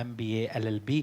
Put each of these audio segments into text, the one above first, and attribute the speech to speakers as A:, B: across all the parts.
A: MBA LLB,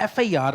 A: FIR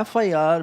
B: FIR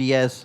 B: PS,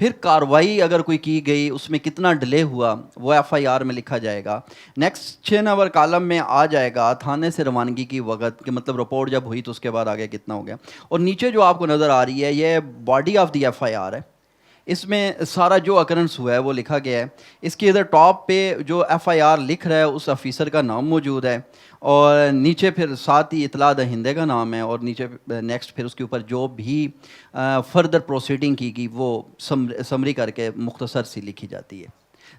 B: پھر کاروائی اگر کوئی کی گئی اس میں کتنا ڈیلے ہوا وہ ایف آئی آر میں لکھا جائے گا. نیکسٹ 6 نمبر کالم میں آ جائے گا تھانے سے روانگی کی وقت کہ مطلب رپورٹ جب ہوئی تو اس کے بعد آگے کتنا ہو گیا. اور نیچے جو آپ کو نظر آ رہی ہے یہ body of the F I R ہے. اس میں سارا جو اکرنس ہوا ہے وہ لکھا گیا ہے. اس کے ادھر ٹاپ پہ جو ایف آئی آر لکھ رہا ہے اس آفیسر کا نام موجود ہے, اور نیچے پھر ساتھ ہی اطلاع دہندے کا نام ہے, اور نیچے نیکسٹ پھر اس کے اوپر جو بھی فردر پروسیڈنگ کی گئی وہ سمری کر کے مختصر سی لکھی جاتی ہے.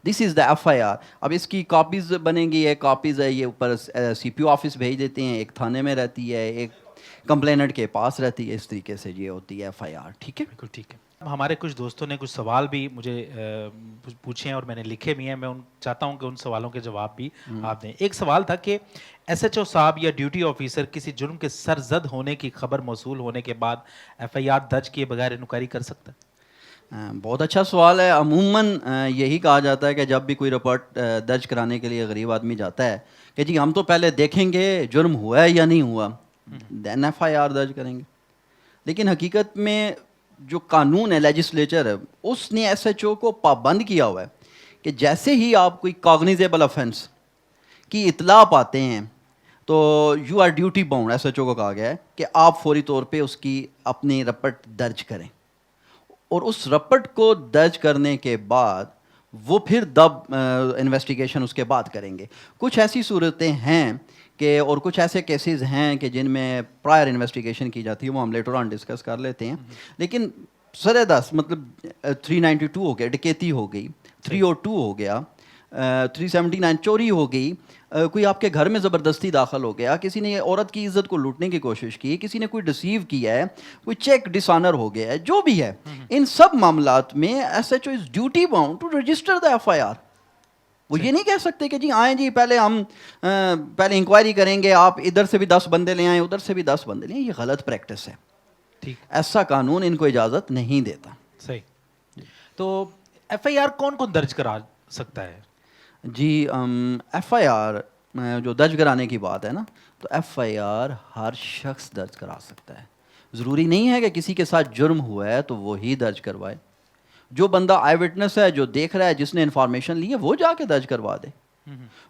B: دس is the F I are. اب اس کی کاپیز بنیں گی, ایک کاپیز ہے یہ اوپر سی پی او آفس بھیج دیتے ہیں, ایک تھانے میں رہتی ہے, ایک کمپلیننٹ کے پاس رہتی ہے. اس طریقے سے یہ ہوتی ہے ایف آئی آر. ٹھیک ہے,
A: بالکل ٹھیک ہے. ہمارے کچھ دوستوں نے کچھ سوال بھی مجھے پوچھے ہیں اور میں نے لکھے بھی ہیں. میں چاہتا ہوں کہ ان سوالوں کے جواب بھی آپ دیں. ایک سوال تھا کہ ایس ایچ او صاحب یا ڈیوٹی آفیسر کسی جرم کے سرزد ہونے کی خبر موصول ہونے کے بعد ایف آئی آر درج کیے بغیر انکوائری کر سکتا ہے؟
B: بہت اچھا سوال ہے. عموماً یہی کہا جاتا ہے کہ جب بھی کوئی رپورٹ درج کرانے کے لیے غریب آدمی جاتا ہے کہ جی ہم تو پہلے دیکھیں گے جرم ہوا ہے یا نہیں ہوا, دین ایف آئی آر درج کریں گے. لیکن حقیقت میں جو قانون ہے, لیجسلیچر ہے, اس نے ایس ایچ او کو پابند کیا ہوا ہے کہ جیسے ہی آپ کوئی کاگنیزیبل آفینس کی اطلاع پاتے ہیں تو you are duty bound. S H O کو کہا گیا ہے کہ آپ فوری طور پہ اس کی اپنی رپٹ درج کریں, اور اس رپٹ کو درج کرنے کے بعد وہ پھر انویسٹیگیشن اس کے بعد کریں گے. کچھ ایسی صورتیں ہیں کہ اور کچھ ایسے کیسز ہیں کہ جن میں پرائر انویسٹیگیشن کی جاتی ہے, وہ ہم لیٹر آن ڈسکس کر لیتے ہیں. لیکن سر دس مطلب 392 ہو گیا ڈکیتی ہو گئی, 302 ہو گیا, 379 چوری ہو گئی, کوئی آپ کے گھر میں زبردستی داخل ہو گیا, کسی نے عورت کی عزت کو لوٹنے کی کوشش کی, کسی نے کوئی ڈسیو کیا ہے, کوئی چیک ڈس آنر ہو گیا ہے, جو بھی ہے, ان سب معاملات میں S H O is duty bound to register the F I R. وہ یہ نہیں کہہ سکتے کہ جی آئیں جی پہلے ہم پہلے انکوائری کریں گے, آپ ادھر سے بھی 10 بندے لے آئیں, ادھر سے بھی 10 بندے لے آئیں. یہ غلط پریکٹس ہے.
A: ٹھیک,
B: ایسا قانون ان کو اجازت نہیں دیتا.
A: صحیح. تو ایف آئی آر کون کون درج کرا سکتا ہے؟
B: جی ایف آئی آر جو درج کرانے کی بات ہے نا, تو ایف آئی آر ہر شخص درج کرا سکتا ہے. ضروری نہیں ہے کہ کسی کے ساتھ جرم ہوا ہے تو وہی درج کروائے. جو بندہ آئی وٹنس ہے, جو دیکھ رہا ہے, جس نے انفارمیشن لی ہے, وہ جا کے درج کروا دے.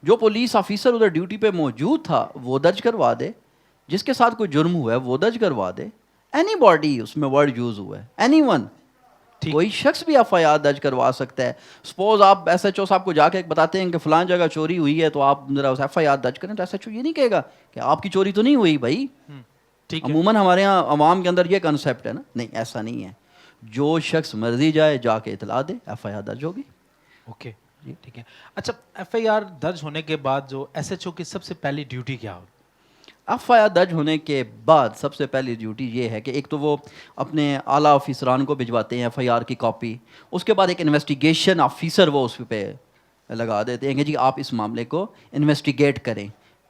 B: جو پولیس آفیسر ادھر ڈیوٹی پہ موجود تھا وہ درج کروا دے. جس کے ساتھ کوئی جرم ہوا ہے وہ درج کروا دے. اینی باڈی, اس میں ورڈ یوز ہوا ہے, اینی ون, کوئی شخص بھی ایف آئی آر درج کروا سکتا ہے. سپوز آپ ایس ایچ او صاحب کو جا کے بتاتے ہیں کہ فلان جگہ چوری ہوئی ہے تو آپ ذرا ایف آئی آر درج کریں, تو ایس ایچ او یہ نہیں کہے گا کہ آپ کی چوری تو نہیں ہوئی بھائی. عموماً ہمارے یہاں عوام کے اندر یہ کنسیپٹ ہے نا, نہیں ایسا نہیں ہے. جو شخص مرضی جائے جا کے اطلاع دے, ایف آئی آر درج ہوگی.
A: اوکے, ٹھیک ہے. اچھا, ایف آئی آر درج ہونے کے بعد جو ایس ایچ او کی سب سے پہلی ڈیوٹی کیا ہو؟
B: ایف آئی آر درج ہونے کے بعد سب سے پہلی ڈیوٹی یہ ہے کہ ایک تو وہ اپنے اعلیٰ آفیسران کو بھجواتے ہیں ایف آئی آر کی کاپی. اس کے بعد ایک انویسٹیگیشن آفیسر وہ اس پہ لگا دیتے ہیں کہ جی آپ اس معاملے کو انویسٹیگیٹ کریں.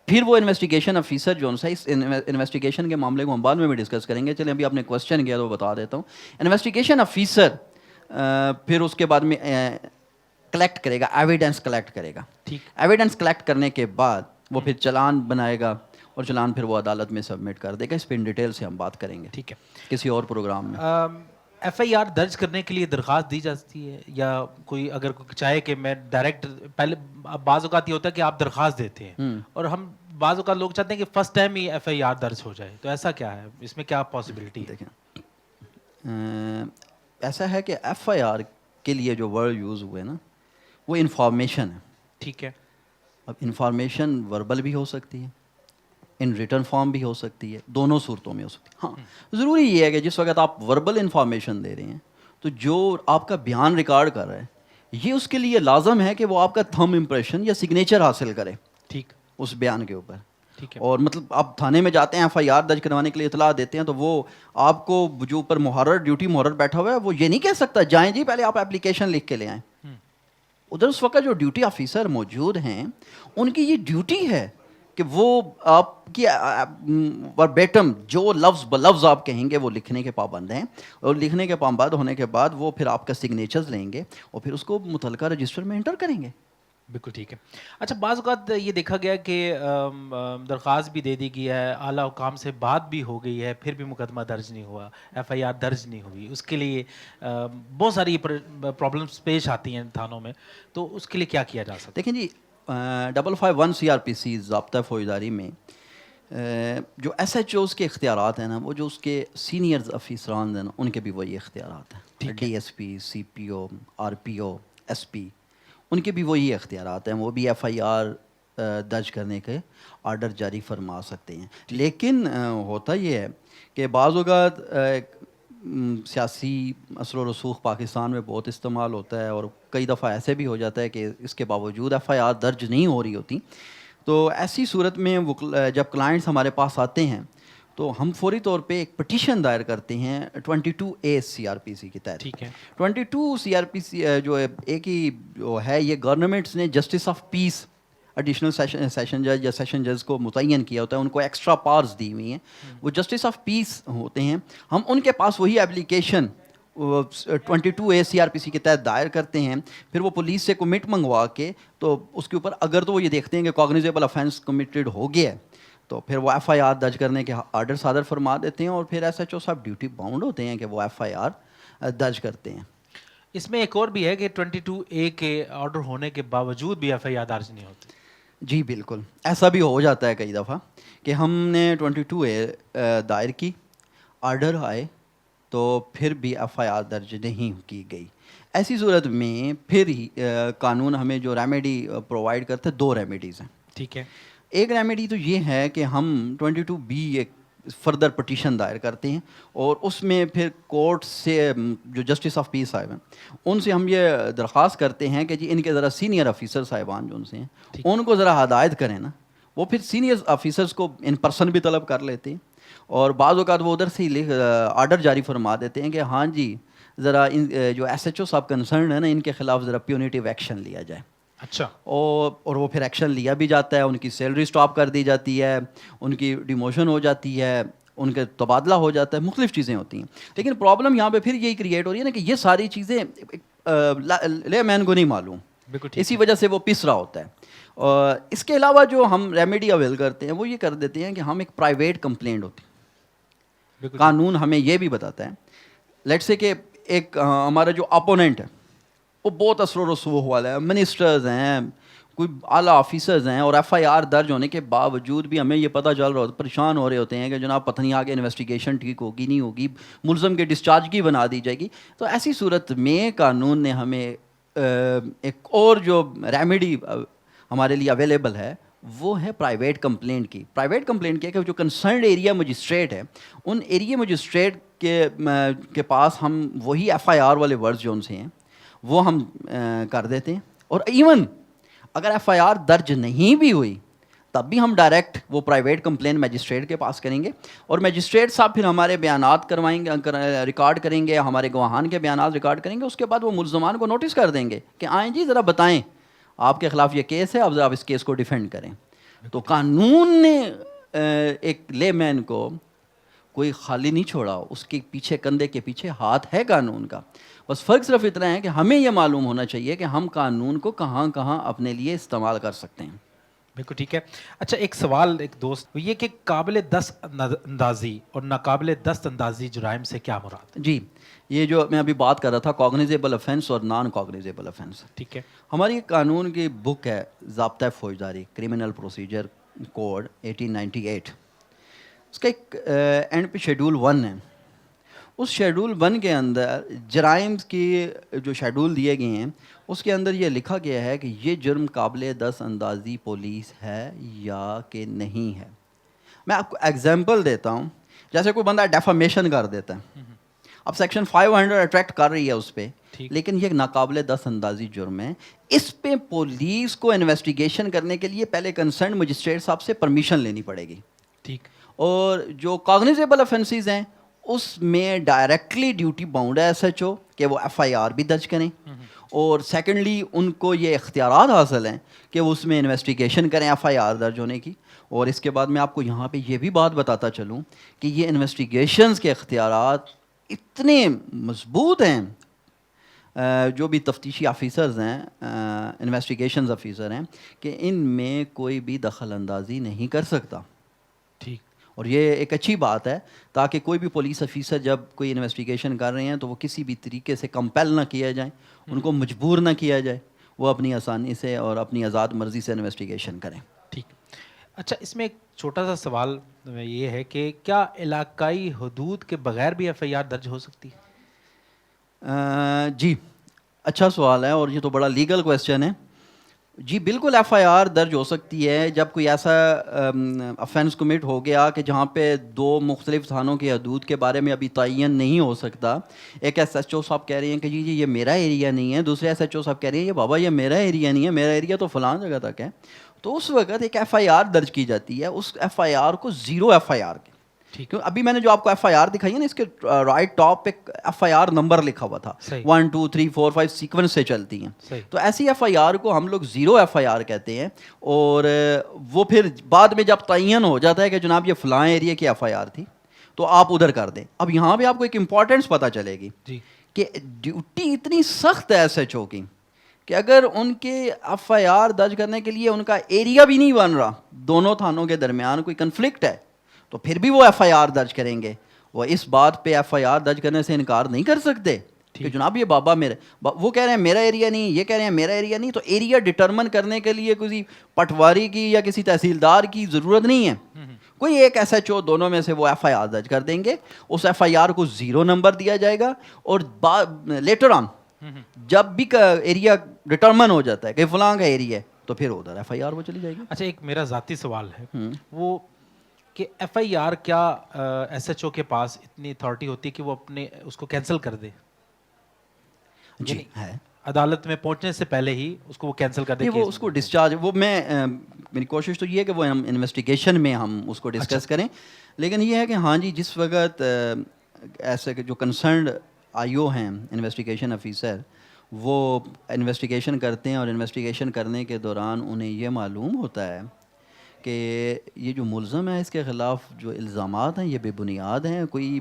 B: پھر وہ انویسٹیگیشن آفیسر جو ہے, اس انویسٹیگیشن کے معاملے کو ہم بعد میں بھی ڈسکس کریں گے, چلیں ابھی آپ نے کویسچن کیا تو وہ بتا دیتا ہوں. انویسٹیگیشن آفیسر پھر اس کے بعد میں کلیکٹ کرے گا, ایویڈنس کلیکٹ کرے گا. ایویڈنس کلیکٹ کرنے کے بعد وہ پھر چلان بنائے گا, اور چلان پھر وہ عدالت میں سبمٹ کر دے گا. اس پہ ان ڈیٹیل سے ہم بات کریں گے,
A: ٹھیک ہے,
B: کسی اور پروگرام میں.
A: ایف آئی آر درج کرنے کے لیے درخواست دی جاتی ہے, یا کوئی اگر چاہے کہ میں ڈائریکٹ, پہلے بعض اوقات یہ ہوتا ہے کہ آپ درخواست دیتے ہیں اور ہم بعض اوقات لوگ چاہتے ہیں کہ فرسٹ ٹائم ہی ایف آئی آر درج ہو جائے, تو ایسا کیا ہے, اس میں کیا پاسبلٹی ہے؟
B: دیکھیں ایسا ہے کہ ایف آئی آر کے لیے جو ورڈ یوز ہوئے نا وہ انفارمیشن ہے.
A: ٹھیک ہے.
B: اب انفارمیشن وربل بھی ہو سکتی ہے, ان ریٹرن فارم بھی ہو سکتی ہے, دونوں صورتوں میں ہو سکتی ہے. ہاں ضروری یہ ہے کہ جس وقت آپ وربل انفارمیشن دے رہے ہیں تو جو آپ کا بیان ریکارڈ کر رہا ہے یہ اس کے لیے لازم ہے کہ وہ آپ کا تھم امپریشن یا سگنیچر حاصل کرے.
A: ٹھیک,
B: اس بیان کے اوپر.
A: ٹھیک ہے.
B: اور مطلب آپ تھانے میں جاتے ہیں ایف آئی آر درج کروانے کے لیے اطلاع دیتے ہیں تو وہ آپ کو جو اوپر محرر ڈیوٹی محرر بیٹھا ہوا ہے وہ یہ نہیں کہہ سکتا جائیں جی پہلے آپ اپلیکیشن لکھ کے لے آئیں. ادھر اس وقت جو ڈیوٹی آفیسر موجود ہیں ان کی یہ ڈیوٹی ہے کہ وہ آپ کی وربیٹم جو لفظ بلفظ آپ کہیں گے وہ لکھنے کے پابند ہیں, اور لکھنے کے پابند ہونے کے بعد وہ پھر آپ کا سگنیچرز لیں گے اور پھر اس کو متعلقہ رجسٹر میں انٹر کریں گے.
A: بالکل ٹھیک ہے. اچھا بعض اوقات یہ دیکھا گیا کہ درخواست بھی دے دی گئی ہے, اعلیٰ حکام سے بات بھی ہو گئی ہے, پھر بھی مقدمہ درج نہیں ہوا, ایف آئی آر درج نہیں ہوئی. اس کے لیے بہت ساری پرابلمس پیش آتی ہیں تھانوں میں, تو اس کے لیے کیا کیا جا سکتا
B: دیکھیں جی 551 CRPC ضابطہ فوجداری میں جو ایس ایچ اوز کے اختیارات ہیں نا, وہ جو اس کے سینئر افیسران ہیں نا, ان کے بھی وہی اختیارات ہیں. ڈی ایس پی, سی پی او, آر پی او, ایس پی, ان کے بھی وہی اختیارات ہیں. وہ بھی ایف آئی آر درج کرنے کے آرڈر جاری فرما سکتے ہیں. لیکن ہوتا یہ ہے کہ بعض اوقات سیاسی اثر و رسوخ پاکستان میں بہت استعمال ہوتا ہے, اور کئی دفعہ ایسے بھی ہو جاتا ہے کہ اس کے باوجود ایف آئی آر درج نہیں ہو رہی ہوتی. تو ایسی صورت میں جب کلائنٹس ہمارے پاس آتے ہیں تو ہم فوری طور پہ ایک پٹیشن دائر کرتے ہیں 22A CRPC کے تحت.
A: ٹھیک ہے.
B: 22 CRPC جو ایک ہی جو ہے, یہ گورنمنٹس نے justice of peace additional session جج یا سیشن جج کو متعین کیا ہوتا ہے, ان کو ایکسٹرا پاورز دی ہوئی ہیں. وہ جسٹس آف پیس ہوتے ہیں. ہم ان کے پاس وہی اپلیکیشن 22A CRPC کے تحت دائر کرتے ہیں. پھر وہ پولیس سے کمٹ منگوا کے, تو اس کے اوپر اگر تو وہ یہ دیکھتے ہیں کہ کاگنیزیبل آفینس کمیٹڈ ہو گیا ہے, تو پھر وہ ایف آئی آر درج کرنے کے آرڈر صادر فرما دیتے ہیں. اور پھر ایس ایچ او صاحب ڈیوٹی باؤنڈ ہوتے ہیں کہ وہ ایف آئی آر درج کرتے ہیں.
A: اس میں ایک اور بھی ہے کہ 22A کے آرڈر ہونے کے باوجود بھی ایف آئی آر درج نہیں ہوتی.
B: جی بالکل, ایسا بھی ہو جاتا ہے کئی دفعہ کہ ہم نے 22A دائر کی, آرڈر آئے, تو پھر بھی ایف آئی آر درج نہیں کی گئی. ایسی صورت میں پھر ہی قانون ہمیں جو ریمیڈی پرووائڈ کرتے ہیں, 2 ریمیڈیز ہیں.
A: ٹھیک ہے.
B: ایک ریمیڈی تو یہ ہے کہ ہم 22B ایک فردر پٹیشن دائر کرتے ہیں, اور اس میں پھر کورٹ سے جو جسٹس آف پیس صاحب ہیں ان سے ہم یہ درخواست کرتے ہیں کہ جی ان کے ذرا سینئر آفیسر صاحبان جو ان سے ہیں ان کو ذرا ہدایت کریں نا. وہ پھر سینئر آفیسرز کو ان پرسن بھی طلب کر لیتے ہیں, اور بعض اوقات وہ ادھر سے ہی آرڈر جاری فرما دیتے ہیں کہ ہاں جی ذرا جو ایس ایچ او صاحب کنسرن ہے نا, ان کے خلاف ذرا پیونیٹیو ایکشن لیا جائے.
A: اچھا.
B: اور وہ پھر ایکشن لیا بھی جاتا ہے, ان کی سیلری سٹاپ کر دی جاتی ہے, ان کی ڈیموشن ہو جاتی ہے, ان کا تبادلہ ہو جاتا ہے, مختلف چیزیں ہوتی ہیں. لیکن پرابلم یہاں پہ پھر یہی کریٹ ہو رہی ہے نا کہ یہ ساری چیزیں لے مین کو نہیں معلوم, اسی وجہ سے وہ پس رہا ہوتا ہے. اور اس کے علاوہ جو ہم ریمیڈی اویل کرتے ہیں وہ یہ کر دیتے ہیں کہ ہم ایک پرائیویٹ کمپلینٹ ہوتی ہے. قانون ہمیں یہ بھی بتاتا ہے, لیٹ سے کہ ایک ہمارا جو اپوننٹ ہے وہ بہت اثر و رسوخ والا ہے, منسٹرز ہیں, کوئی اعلیٰ آفیسرز ہیں, اور ایف آئی آر درج ہونے کے باوجود بھی ہمیں یہ پتہ چل رہا ہوتا ہے, پریشان ہو رہے ہوتے ہیں کہ جناب پتہ نہیں آگے انویسٹیگیشن ٹھیک ہوگی نہیں ہوگی, ملزم کے ڈسچارج کی بنا دی جائے گی. تو ایسی صورت میں قانون نے ہمیں ایک اور جو ریمیڈی ہمارے لیے اویلیبل ہے وہ ہے پرائیویٹ کمپلینٹ کی. پرائیویٹ کمپلینٹ کیا کہ جو کنسرنڈ ایریا مجسٹریٹ ہے, ان ایریا مجسٹریٹ کے پاس ہم وہی ایف آئی آر والے ورڈز جو ان سے ہیں وہ ہم کر دیتے ہیں. اور ایون اگر ایف آئی آر درج نہیں بھی ہوئی تب بھی ہم ڈائریکٹ وہ پرائیویٹ کمپلین میجسٹریٹ کے پاس کریں گے, اور میجسٹریٹ صاحب پھر ہمارے بیانات کروائیں گے, ریکارڈ کریں گے, ہمارے گواہان کے بیانات ریکارڈ کریں گے. اس کے بعد وہ ملزمان کو نوٹس کر دیں گے کہ آئیں جی ذرا بتائیں آپ کے خلاف یہ کیس ہے, اب ذرا آپ اس کیس کو ڈیفینڈ کریں. تو قانون نے ایک لے مین کو کوئی خالی نہیں چھوڑا, اس کے پیچھے کندھے کے پیچھے ہاتھ ہے قانون کا. بس فرق صرف اتنا ہے کہ ہمیں یہ معلوم ہونا چاہیے کہ ہم قانون کو کہاں کہاں اپنے لیے استعمال کر سکتے ہیں.
A: بالکل ٹھیک ہے. اچھا ایک سوال ایک دوست, یہ کہ قابل دست اندازی اور ناقابل دست اندازی جرائم سے کیا مراد؟
B: جی یہ جو میں ابھی بات کر رہا تھا کاگنیزیبل آفینس اور نان کاگنیزیبل آفینس,
A: ٹھیک ہے.
B: ہماری قانون کی بک ہے ضابطہ فوجداری کرمنل پروسیجر کوڈ 1898. اس کا ایک اینڈ پہ شیڈول 1 ہے. اس شیڈول 1 کے اندر جرائم کی جو شیڈول دیے گئے ہیں اس کے اندر یہ لکھا گیا ہے کہ یہ جرم قابل دست اندازی پولیس ہے یا کہ نہیں ہے. میں آپ کو ایگزامپل دیتا ہوں. جیسے کوئی بندہ ڈیفامیشن کر دیتا ہے, اب سیکشن 500 اٹریکٹ کر رہی ہے اس پہ, لیکن یہ ناقابل دست اندازی جرم ہے. اس پہ پولیس کو انویسٹیگیشن کرنے کے لیے پہلے کنسرن مجسٹریٹ صاحب سے پرمیشن لینی پڑے گی.
A: ٹھیک.
B: اور جو کاگنیزیبل آفینسز ہیں اس میں ڈائریکٹلی ڈیوٹی باؤنڈ ہے ایس ایچ او کہ وہ ایف آئی آر بھی درج کریں, اور سیکنڈلی ان کو یہ اختیارات حاصل ہیں کہ وہ اس میں انویسٹیگیشن کریں ایف آئی آر درج ہونے کی. اور اس کے بعد میں آپ کو یہاں پہ یہ بھی بات بتاتا چلوں کہ یہ انویسٹیگیشنز کے اختیارات اتنے مضبوط ہیں جو بھی تفتیشی آفیسرز ہیں، انویسٹیگیشنز آفیسر ہیں، کہ ان میں کوئی بھی دخل اندازی نہیں کر سکتا.
A: ٹھیک.
B: اور یہ ایک اچھی بات ہے تاکہ کوئی بھی پولیس آفیسر جب کوئی انویسٹیگیشن کر رہے ہیں تو وہ کسی بھی طریقے سے کمپیل نہ کیا جائیں، ان کو مجبور نہ کیا جائے، وہ اپنی آسانی سے اور اپنی آزاد مرضی سے انویسٹیگیشن کریں.
A: ٹھیک. اچھا، اس میں ایک چھوٹا سا سوال یہ ہے کہ کیا علاقائی حدود کے بغیر بھی ایف آئی آر درج ہو سکتی ہے؟
B: جی، اچھا سوال ہے اور یہ تو بڑا لیگل کویسچن ہے. جی بالکل ایف آئی آر درج ہو سکتی ہے جب کوئی ایسا افینس کمٹ ہو گیا کہ جہاں پہ دو مختلف تھانوں کی حدود کے بارے میں ابھی تعین نہیں ہو سکتا. ایک ایس ایچ او صاحب کہہ رہے ہیں کہ جی یہ میرا ایریا نہیں ہے، دوسرے ایس ایچ او صاحب کہہ رہے ہیں یہ بابا یہ میرا ایریا نہیں ہے، میرا ایریا تو فلاں جگہ تک ہے. تو اس وقت ایک ایف آئی آر درج کی جاتی ہے، اس ایف آئی آر کو زیرو ایف آئی آر کے.
A: ٹھیک.
B: کیوں ابھی میں نے جو آپ کو ایف آئی آر دکھائی ہے نا، اس کے رائٹ ٹاپ پہ ایف آئی آر نمبر لکھا ہوا تھا، 1 2 3 4 5 سیکوینس سے چلتی ہیں.
A: صحیح.
B: تو ایسی ایف آئی آر کو ہم لوگ زیرو ایف آئی آر کہتے ہیں. اور وہ پھر بعد میں جب تعین ہو جاتا ہے کہ جناب یہ فلاں ایریا کی ایف آئی آر تھی تو آپ ادھر کر دیں. اب یہاں پہ آپ کو ایک امپورٹنس پتہ چلے گی
A: جی.
B: کہ ڈیوٹی اتنی سخت ہے ایس ایچ او کی کہ اگر ان کے ایف آئی آر درج کرنے کے لیے ان کا ایریا بھی نہیں بن رہا، دونوں تھانوں کے درمیان کوئی کنفلکٹ ہے، تو پھر بھی وہ ایف آئی آر درج کریں گے. وہ اس بات پہ ایف آئی آر درج کرنے سے انکار نہیں کر سکتے کہ جناب یہ بابا میرے، وہ کہہ رہے ہیں میرا ایریا نہیں، یہ کہہ رہے ہیں میرا ایریا نہیں. تو ایریا ڈٹرمن کرنے کے لیے کسی پٹواری کی یا کسی تحصیلدار کی ضرورت نہیں ہے. کوئی ایک ایس ایچ او دونوں میں سے وہ ایف آئی آر درج کر دیں گے، اس ایف آئی آر کو زیرو نمبر دیا جائے گا، اور لیٹر آن جب بھی ایریا ڈٹرمن ہو جاتا ہے کہ فلاں کا ایریا ہے تو پھر ادھر ایف آئی آر وہ چلی جائے گی.
A: اچھا، ایک میرا ذاتی سوال ہے وہ کہ ایف آئی آر کیا ایس ایچ او کے پاس اتنی اتھارٹی ہوتی ہے کہ وہ اپنے اس کو کینسل کر دے؟
B: جی ہے،
A: عدالت میں پہنچنے سے پہلے ہی اس کو وہ کینسل کر دے.
B: وہ اس کو ڈسچارج، وہ میں میری کوشش تو یہ ہے کہ وہ ہم انویسٹیگیشن میں ہم اس کو ڈسکس کریں. لیکن یہ ہے کہ ہاں جی جس وقت ایسے کہ جو کنسرنڈ آئی او ہیں انویسٹیگیشن آفیسر، وہ انویسٹیگیشن کرتے ہیں اور انویسٹیگیشن کرنے کے دوران انہیں یہ معلوم ہوتا ہے کہ یہ جو ملزم ہے اس کے خلاف جو الزامات ہیں یہ بے بنیاد ہیں، کوئی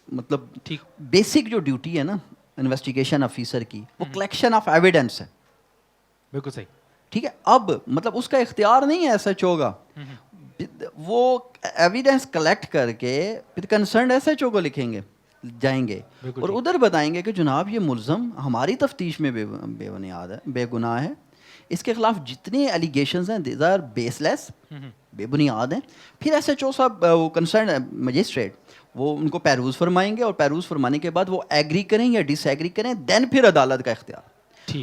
B: مطلب
A: ٹھیک.
B: بیسک جو ڈیوٹی ہے نا انویسٹیگیشن آفیسر کی وہ کلیکشن آف ایویڈنس ہے.
A: بالکل صحیح.
B: ٹھیک ہے، اب مطلب اس کا اختیار نہیں ہے ایس ایچ او کا، وہ ایویڈنس کلیکٹ کر کے پھر کنسرنڈ ایس ایچ او کو لکھیں گے، جائیں گے اور ادھر بتائیں گے کہ جناب یہ ملزم ہماری تفتیش میں بے بنیاد ہے، بے گناہ ہے، اس کے خلاف جتنے ایلیگیشنز ہیں دیز آر بیس لیس، بے بنیاد ہیں. پھر ایس ایچ او صاحب وہ کنسرنڈ مجسٹریٹ وہ ان کو پیروز فرمائیں گے، اور پیروز فرمانے کے بعد وہ ایگری کریں یا ڈس ایگری کریں، دین پھر عدالت کا اختیار.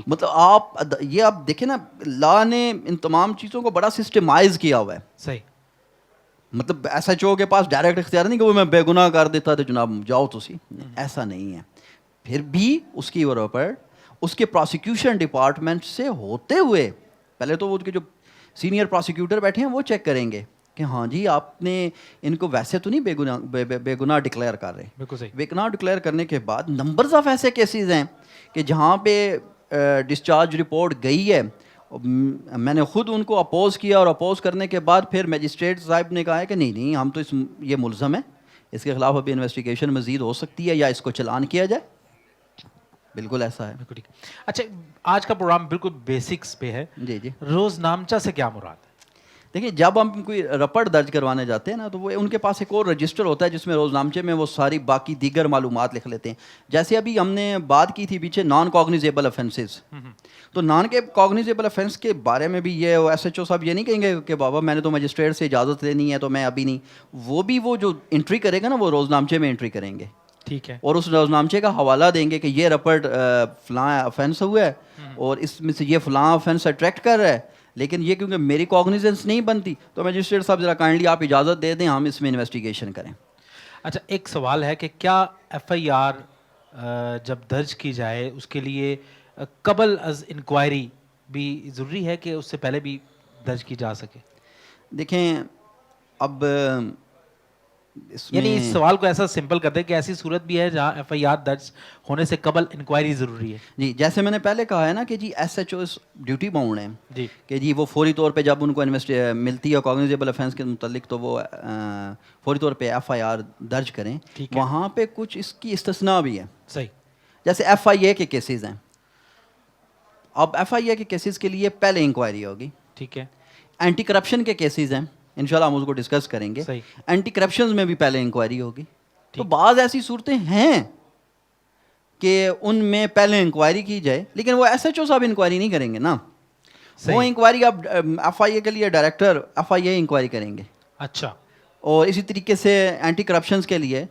B: مطلب آپ دیکھیں نا، لا نے ان تمام چیزوں کو بڑا سسٹمائز کیا ہوا ہے.
A: صحیح.
B: مطلب ایس ایچ او کے پاس ڈائریکٹ اختیار نہیں کہ وہ میں بے گناہ کر دیتا تو جناب جاؤ تو سی، ایسا نہیں ہے. پھر بھی اس کی وجہ پر اس کے پروسیکیوشن ڈپارٹمنٹ سے ہوتے ہوئے پہلے تو وہ جو سینئر پروسیکیوٹر بیٹھے ہیں وہ چیک کریں گے کہ ہاں جی آپ نے ان کو ویسے تو نہیں بے گناہ ڈکلیئر کر رہے.
A: بالکل صحیح.
B: بے گناہ ڈکلیئر کرنے کے بعد نمبرز آف ایسے کیسز ہیں کہ جہاں پہ ڈسچارج رپورٹ گئی ہے، میں نے خود ان کو اپوز کیا اور اپوز کرنے کے بعد پھر میجسٹریٹ صاحب نے کہا ہے کہ نہیں ہم تو یہ ملزم ہے، اس کے خلاف ابھی انویسٹیگیشن مزید ہو سکتی ہے یا اس کو چلان کیا جائے. بالکل ایسا ہے.
A: بالکل ٹھیک. اچھا، آج کا پروگرام بالکل بیسکس پہ ہے.
B: جی جی،
A: روز نامچہ سے کیا مراد ہے؟
B: دیکھیں جب ہم کوئی رپورٹ درج کروانے جاتے ہیں نا تو وہ ان کے پاس ایک اور رجسٹر ہوتا ہے جس میں روز نامچے میں وہ ساری باقی دیگر معلومات لکھ لیتے ہیں. جیسے ابھی ہم نے بات کی تھی پیچھے نان کوگنیزیبل افینسز، تو نان کے کوگنیزیبل افینس کے بارے میں بھی یہ ایس ایچ او صاحب یہ نہیں کہیں گے کہ بابا میں نے تو مجسٹریٹ سے اجازت لینی ہے تو میں ابھی نہیں، وہ بھی وہ جو انٹری کرے گا نا وہ روز نامچے میں انٹری کریں گے.
A: ٹھیک ہے.
B: اور اس روز نامچے کا حوالہ دیں گے کہ یہ رپورٹ فلاں افینس ہوا ہے اور اس میں سے یہ فلاں افینس اٹریکٹ کر رہا ہے، لیکن یہ کیونکہ میری کوگنیزنس نہیں بنتی تو مجسٹریٹ صاحب ذرا کائنڈلی آپ اجازت دے دیں ہم اس میں انویسٹیگیشن کریں.
A: اچھا، ایک سوال ہے کہ کیا ایف آئی آر جب درج کی جائے اس کے لیے قبل از انکوائری بھی ضروری ہے کہ اس سے پہلے بھی درج کی جا سکے؟
B: دیکھیں اب
A: یعنی اس سوال کو ایسا سمپل کر دیں کہ ایسی صورت بھی ہے جہاں ایف آئی آر درج ہونے سے قبل انکوائری ضروری ہے.
B: جی جیسے میں نے پہلے کہا ہے نا کہ جی S H O duty bound ہیں
A: جی
B: کہ جی وہ فوری طور پہ جب ان کو ملتی ہے کوگنیزیبل افینس کے متعلق تو وہ فوری طور پہ ایف آئی آر درج کریں. وہاں پہ کچھ اس کی استثناء بھی ہے.
A: صحیح.
B: جیسے ایف آئی اے کے کیسز ہیں. اب ایف آئی اے کے کیسز کے لیے پہلے انکوائری ہوگی.
A: ٹھیک ہے.
B: اینٹی کرپشن کے کیسز ہیں, انشاءاللہ ہم اس کو ڈسکس کریں گے.
A: صحیح.
B: اینٹی کرپشن میں بھی پہلے انکوائری ہوگی. تو بعض ایسی صورتیں ہیں کہ ان میں پہلے انکوائری کی جائے, لیکن وہ ایس ایچ او صاحب انکوائری نہیں کریں گے نا. وہ انکوائری اب ایف آئی اے کے لیے ڈائریکٹر ایف آئی اے انکوائری کریں گے.
A: اچھا.
B: اور اسی طریقے سے اینٹی کرپشنز کے لیے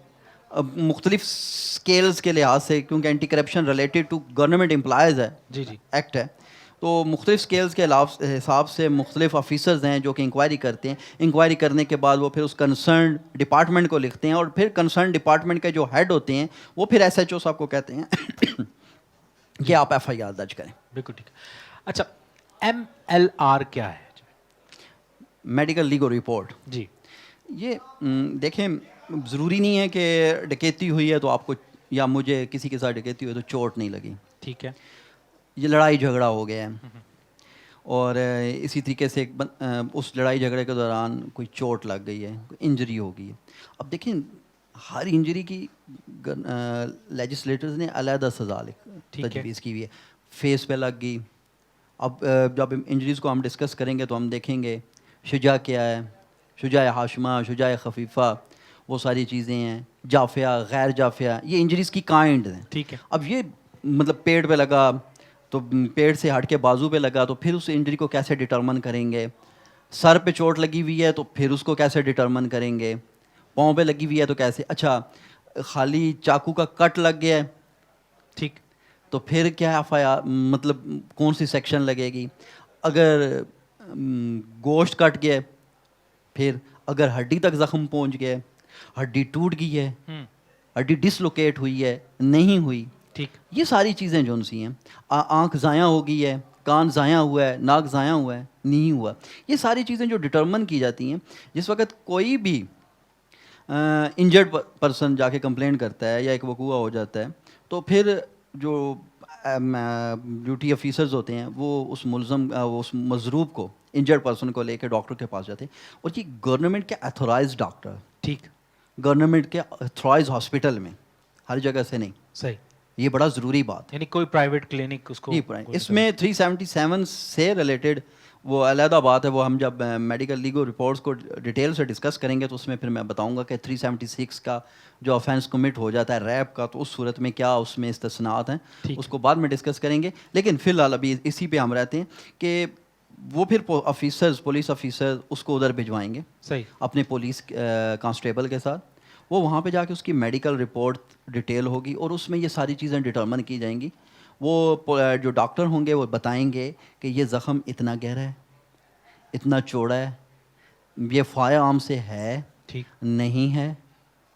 B: مختلف سکیلز کے لحاظ سے, کیونکہ anti corruption related to government employees ہے,
A: جی جی
B: ایکٹ ہے, تو مختلف سکیلز کے حساب سے مختلف آفیسرز ہیں جو کہ انکوائری کرتے ہیں. انکوائری کرنے کے بعد وہ پھر اس کنسرن ڈپارٹمنٹ کو لکھتے ہیں, اور پھر کنسرن ڈپارٹمنٹ کے جو ہیڈ ہوتے ہیں وہ پھر ایس ایچ او صاحب کو کہتے ہیں کہ آپ ایف آئی آر درج کریں.
A: بالکل ٹھیک. اچھا, ایم ایل آر کیا ہے؟
B: Medical legal report.
A: جی.
B: یہ دیکھیں, ضروری نہیں ہے کہ ڈکیتی ہوئی ہے تو آپ کو یا مجھے کسی کے ساتھ ڈکیتی ہوئی تو چوٹ نہیں لگی.
A: ٹھیک ہے.
B: یہ لڑائی جھگڑا ہو گیا ہے, اور اسی طریقے سے اس لڑائی جھگڑے کے دوران کوئی چوٹ لگ گئی ہے, کوئی انجری ہو گئی ہے. اب دیکھیں, ہر انجری کی لیجسلیٹرز نے علیحدہ سزا تجویز کی ہوئی ہے. فیس پہ لگ گئی, اب جب انجریز کو ہم ڈسکس کریں گے تو ہم دیکھیں گے شجاع کیا ہے, شجاع ہاشمہ, شجاع خفیفہ, وہ ساری چیزیں ہیں. جافیہ, غیر جافیہ, یہ انجریز کی کائنڈ ہیں.
A: ٹھیک ہے.
B: اب یہ مطلب پیٹ پہ لگا تو پیٹ سے ہٹ کے بازو پہ لگا تو پھر اس انجری کو کیسے ڈٹرمن کریں گے. سر پہ چوٹ لگی ہوئی ہے تو پھر اس کو کیسے ڈٹرمن کریں گے. پاؤں پہ لگی ہوئی ہے تو کیسے. اچھا, خالی چاقو کا کٹ لگ گیا ہے,
A: ٹھیک,
B: تو پھر کیا ایف آئی آر, مطلب کون سی سیکشن لگے گی. اگر گوشت کٹ گیا, پھر اگر ہڈی تک زخم پہنچ گیا, ہڈی ٹوٹ گئی ہے, ہڈی ڈسلوکیٹ ہوئی ہے, نہیں ہوئی,
A: ٹھیک,
B: یہ ساری چیزیں جو سی ہیں. آنکھ ضائع ہو گئی ہے, کان ضائع ہوا ہے, ناک ضائع ہوا ہے, نہیں ہوا, یہ ساری چیزیں جو ڈٹرمن کی جاتی ہیں. جس وقت کوئی بھی انجرڈ پرسن جا کے کمپلین کرتا ہے یا ایک وقوع ہو جاتا ہے, تو پھر جو ڈیوٹی آفیسرز ہوتے ہیں وہ اس ملزم اس مضروب کو, انجرڈ پرسن کو لے کے ڈاکٹر کے پاس جاتے ہیں. اور یہ گورنمنٹ کے ایتھورائز ڈاکٹر,
A: ٹھیک,
B: گورنمنٹ کے ایتھورائز ہاسپٹل میں, ہر جگہ سے نہیں.
A: صحیح.
B: یہ بڑا ضروری بات ہے.
A: یعنی کوئی پرائیویٹ کلینک اس کو,
B: اس میں 377 سے ریلیٹڈ وہ علیحدہ بات ہے. وہ ہم جب میڈیکل لیگل رپورٹس کو ڈیٹیل سے ڈسکس کریں گے تو اس میں پھر میں بتاؤں گا کہ 376 کا جو آفینس کمٹ ہو جاتا ہے ریپ کا, تو اس صورت میں کیا اس میں استثناءات ہیں, اس کو بعد میں ڈسکس کریں گے. لیکن فی الحال ابھی اسی پہ ہم رہتے ہیں کہ وہ پھر آفیسرز, پولیس آفیسر اس کو ادھر بھجوائیں گے.
A: صحیح.
B: اپنے پولیس کانسٹیبل کے ساتھ. وہ وہاں پہ جا کے اس کی میڈیکل رپورٹ ڈیٹیل ہوگی اور اس میں یہ ساری چیزیں ڈٹرمن کی جائیں گی. وہ جو ڈاکٹر ہوں گے وہ بتائیں گے کہ یہ زخم اتنا گہرا ہے, اتنا چوڑا ہے, یہ فائر آرم سے ہے,
A: ٹھیک,
B: نہیں ہے,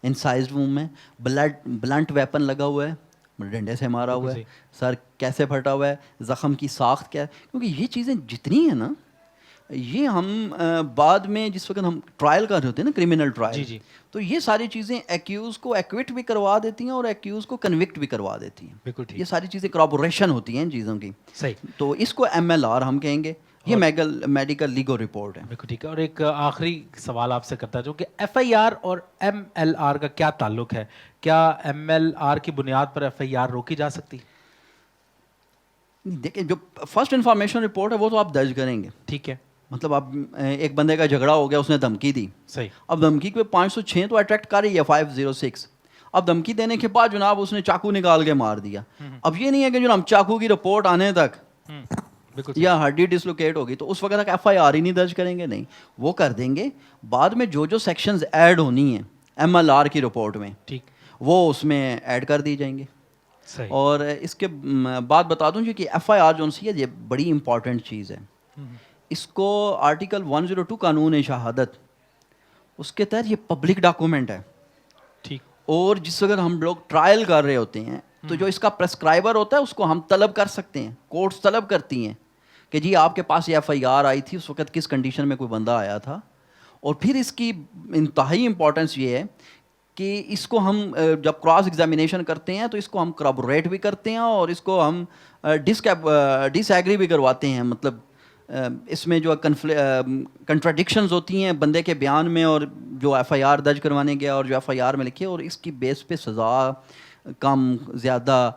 B: انسائزڈ ووم میں بلنٹ ویپن لگا ہوا ہے, ڈنڈے سے مارا ہوا ہے, سر کیسے پھٹا ہوا ہے, زخم کی ساخت کیا ہے. کیونکہ یہ چیزیں جتنی ہیں نا, یہ ہم بعد میں جس وقت ہم ٹرائل کر رہے ہوتے ہیں نا, کرمنل ٹرائل, تو یہ ساری چیزیں ایکیوز کو ایکوٹ بھی کروا دیتی ہیں اور ایکیوز کو کنوکٹ بھی کروا دیتی ہیں.
A: بالکل ٹھیک.
B: یہ ساری چیزیں کرابوریشن ہوتی ہیں ان چیزوں کی.
A: صحیح.
B: تو اس کو ایم ایل آر ہم کہیں گے. یہ میڈیکل لیگل رپورٹ ہے.
A: بالکل ٹھیک ہے. اور ایک آخری سوال آپ سے کرتا ہوں کہ ایف آئی آر اور ایم ایل آر کا کیا تعلق ہے؟ کیا ایم ایل آر کی بنیاد پر ایف آئی آر روکی جا سکتی؟
B: دیکھیں, جو فرسٹ انفارمیشن رپورٹ ہے وہ تو آپ درج کریں گے.
A: ٹھیک ہے.
B: مطلب اب ایک بندے کا جھگڑا ہو گیا, اس نے دھمکی دی.
A: صحیح.
B: اب دھمکی پہ 506 تو اٹریکٹ کر رہی ہے 506. اب دھمکی دینے کے بعد جناب اس نے چاقو نکال کے مار دیا. اب یہ نہیں ہے کہ جناب چاقو کی رپورٹ آنے تک یا ہڈی ڈسلوکیٹ ہوگی تو اس وقت تک ایف آئی آر ہی نہیں درج کریں گے. نہیں, وہ کر دیں گے بعد میں. جو سیکشنز ایڈ ہونی ہیں ایم ایل آر کی رپورٹ میں,
A: ٹھیک,
B: وہ اس میں ایڈ کر دی جائیں گے.
A: صحیح.
B: اور اس کے بعد بتا دوں کہ ایف آئی آر جو سی ہے یہ بڑی امپورٹنٹ چیز ہے. اس کو آرٹیکل 102 قانون شہادت, اس کے تحت یہ پبلک ڈاکومنٹ ہے.
A: ٹھیک.
B: اور جس وقت ہم لوگ ٹرائل کر رہے ہوتے ہیں تو جو اس کا پرسکرائبر ہوتا ہے اس کو ہم طلب کر سکتے ہیں, کورٹس طلب کرتی ہیں کہ جی آپ کے پاس یہ ایف آئی آر آئی تھی, اس وقت کس کنڈیشن میں کوئی بندہ آیا تھا. اور پھر اس کی انتہائی امپورٹنس یہ ہے کہ اس کو ہم جب کراس ایگزامینیشن کرتے ہیں تو اس کو ہم کرابوریٹ بھی کرتے ہیں اور اس کو ہم ڈس ایگری بھی کرواتے ہیں. مطلب اس میں جو کنٹراڈکشنز ہوتی ہیں بندے کے بیان میں اور جو ایف آئی آر درج کروانے گیا اور جو ایف آئی آر میں لکھے, اور اس کی بیس پہ سزا کم زیادہ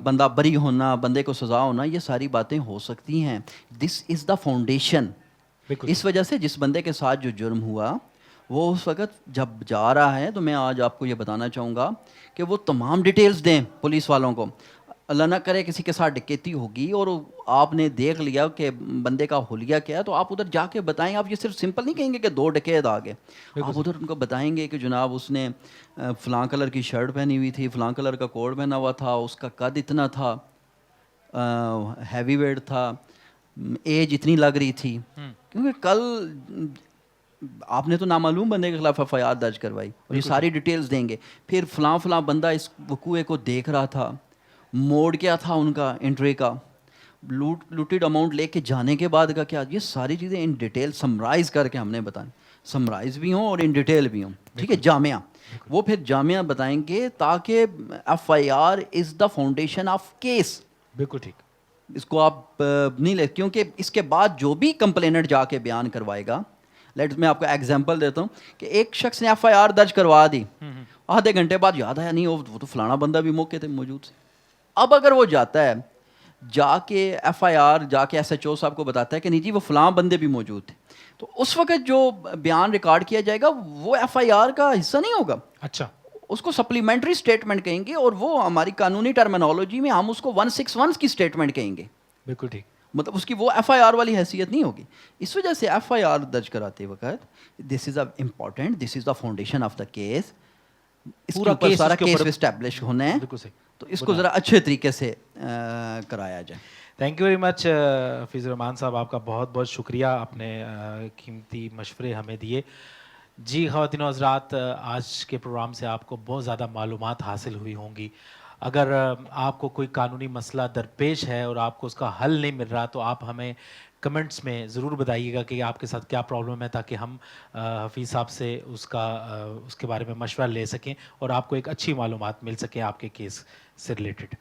B: بندہ بری ہونا، بندے کو سزا ہونا، یہ ساری باتیں ہو سکتی ہیں. دس از دا فاؤنڈیشن.
A: بالکل
B: اس وجہ سے جس بندے کے ساتھ جو جرم ہوا وہ اس وقت جب جا رہا ہے، تو میں آج آپ کو یہ بتانا چاہوں گا کہ وہ تمام ڈیٹیلز دیں پولیس والوں کو. اللہ نہ کرے کسی کے ساتھ ڈکیتی ہوگی اور آپ نے دیکھ لیا کہ بندے کا حلیہ کیا ہے، تو آپ ادھر جا کے بتائیں. آپ یہ صرف سمپل نہیں کہیں گے کہ 2 ڈکیت آ گئے، آپ ادھر ان کو بتائیں گے کہ جناب اس نے فلاں کلر کی شرٹ پہنی ہوئی تھی، فلاں کلر کا کوٹ پہنا ہوا تھا، اس کا قد اتنا تھا، ہیوی ویٹ تھا، ایج اتنی لگ رہی تھی. کیونکہ کل آپ نے تو نامعلوم بندے کے خلاف ایف آئی آر درج کروائی، اور یہ ساری ڈیٹیلز دیں گے. پھر فلاں فلاں بندہ اس وقوعے کو دیکھ رہا تھا، موڈ کیا تھا ان کا انٹری کا، لوٹڈ اماؤنٹ لے کے جانے کے بعد کا کیا، یہ ساری چیزیں ان ڈیٹیل سمرائز کر کے ہم نے بتائیں. سمرائز بھی ہوں اور ان ڈیٹیل بھی ہوں. ٹھیک ہے، جامعہ وہ پھر جامعہ بتائیں گے، تاکہ F I R is the foundation of case.
A: بالکل ٹھیک.
B: اس کو آپ نہیں لے، کیونکہ اس کے بعد جو بھی کمپلینٹ جا کے بیان کروائے گا، میں آپ کو ایگزامپل دیتا ہوں کہ ایک شخص نے ایف آئی آر درج کروا دی، آدھے گھنٹے بعد یاد آیا نہیں وہ تو فلانا بندہ بھی موقع تھے موجود سے. اب اگر وہ جاتا ہے جا کے ایف آئی آر جا کے ایس ایچ او صاحب کو بتاتا ہے کہ نہیں جی وہ فلاں بندے بھی موجود تھے، تو اس وقت جو بیان ریکارڈ کیا جائے گا وہ ایف آئی آر کا حصہ نہیں ہوگا.
A: اچھا.
B: اس کو سپلیمنٹری اسٹیٹمنٹ کہیں گے، اور وہ ہماری قانونی ٹرمینالوجی میں ہم اس کو 161 کی اسٹیٹمنٹ کہیں گے.
A: بالکل ٹھیک.
B: مطلب اس کی وہ ایف آئی آر والی حیثیت نہیں ہوگی. اس وجہ سے ایف آئی آر درج کراتے وقت this is important, this is the foundation of the case. اس کے اوپر سارا کیس اسٹیبلش ہونا ہے، تو اس کو ذرا اچھے طریقے سے کرایا جائے.
A: Thank you very much Hafeez ur-Rehman صاحب، آپ کا بہت بہت شکریہ، آپ نے قیمتی مشورے ہمیں دیے. جی خواتین و حضرات، آج کے پروگرام سے آپ کو بہت زیادہ معلومات حاصل ہوئی ہوں گی. اگر آپ کو کوئی قانونی مسئلہ درپیش ہے اور آپ کو اس کا حل نہیں مل رہا، تو آپ ہمیں کمنٹس میں ضرور بتائیے گا کہ آپ کے ساتھ کیا پرابلم ہے، تاکہ ہم حفیظ صاحب سے اس کے بارے میں مشورہ لے سکیں اور آپ کو ایک اچھی معلومات مل سکیں آپ کے کیس سے ریلیٹڈ.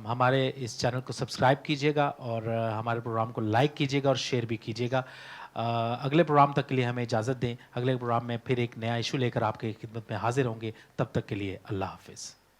A: ہمارے اس چینل کو سبسکرائب کیجیے گا اور ہمارے پروگرام کو لائک کیجیے گا اور شیئر بھی کیجیے گا. اگلے پروگرام تک کے لیے ہمیں اجازت دیں. اگلے پروگرام میں پھر ایک نیا ایشو لے کر آپ کی خدمت میں حاضر ہوں گے. تب تک کے لیے اللہ حافظ.